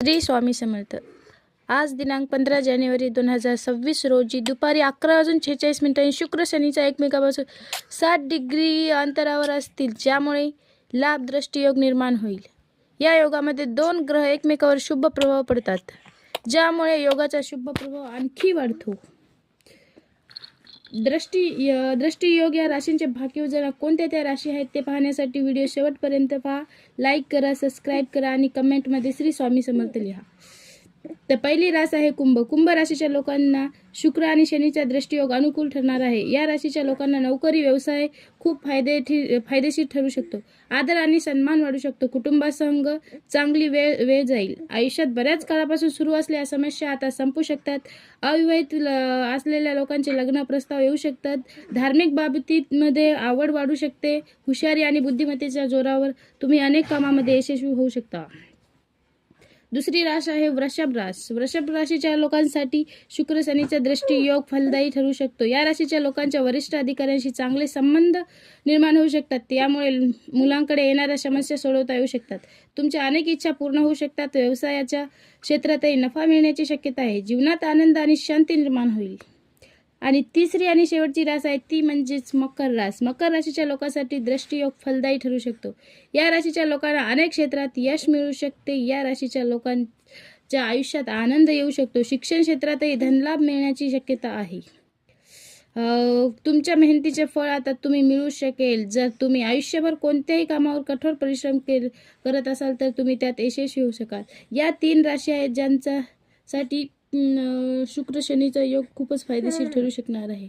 श्री स्वामी समर्थ। आज दिनांक 15 जानेवारी 2026 रोजी दुपारी 11:46 शुक्र शनीचा एकमेकापासून 7 डिग्री अंतरावर असतील, ज्यामुळे लाभ दृष्टियोग निर्माण होईल। या योगामध्ये 2 ग्रह एकमेकावर शुभ प्रभाव पडतात, ज्यामुळे योगाचा शुभ प्रभाव आणखी वाढतो। दृष्टियोग या राशींचे भाग्य उजळा कोणत्या त्या राशी आहेत ते पाहण्यासाठी व्हिडिओ शेवटपर्यंत पहा। लाईक करा, सबस्क्राईब करा आणि कमेंटमध्ये श्री स्वामी समर्थ लिहा। तर पहिली रास आहे कुंभ। कुंभ राशीच्या लोकांना शुक्र आणि शनीचा दृष्टियोग अनुकूल ठरणार आहे। या राशीच्या लोकांना नोकरी व्यवसाय खूप फायदेशीर ठरू शकतो। आदर आणि सन्मान वाढू शकतो। कुटुंबासंग चांगली वेळ जाईल। आयुष्यात बऱ्याच काळापासून सुरू असलेल्या समस्या आता संपू शकतात। अविवाहित असलेल्या लोकांचे लग्न प्रस्ताव येऊ शकतात। धार्मिक बाबतीमध्ये आवड वाढू शकते। हुशारी आणि बुद्धिमत्तेच्या जोरावर तुम्ही अनेक कामामध्ये यशस्वी होऊ शकता। दुसरी रास आहे वृषभ रास। वृषभ राशीच्या लोकांसाठी शुक्र शनीचा दृष्टियोग फलदायी ठरू शकतो। या राशीच्या लोकांच्या वरिष्ठ अधिकाऱ्यांशी चांगले संबंध निर्माण होऊ शकतात। त्यामुळे मुलांकडे येणाऱ्या समस्या सोडवता येऊ शकतात। तुमच्या अनेक इच्छा पूर्ण होऊ शकतात। व्यवसायाच्या क्षेत्रातही नफा मिळण्याची शक्यता आहे। जीवनात आनंद आणि शांती निर्माण होईल। आणि तिसरी आणि शेवटची रास आहे ती म्हणजेच मकर रास। मकर राशीच्या लोकांसाठी दृष्टियोग फलदायी ठरू शकतो। या राशीच्या लोकांना अनेक क्षेत्रात यश मिळू शकते। या राशीच्या लोकांच्या आयुष्यात आनंद येऊ शकतो। शिक्षण क्षेत्रातही धनलाभ मिळण्याची शक्यता आहे। तुमच्या मेहनतीचे फळ आता तुम्ही मिळू शकेल। जर तुम्ही आयुष्यभर कोणत्याही कामावर कठोर परिश्रम करत असाल तर तुम्ही त्यात यशस्वी होऊ शकाल। या 3 राशी आहेत ज्यांच्यासाठी शुक्र शनीचा योग खूपच फायदेशीर ठरू शकणार आहे।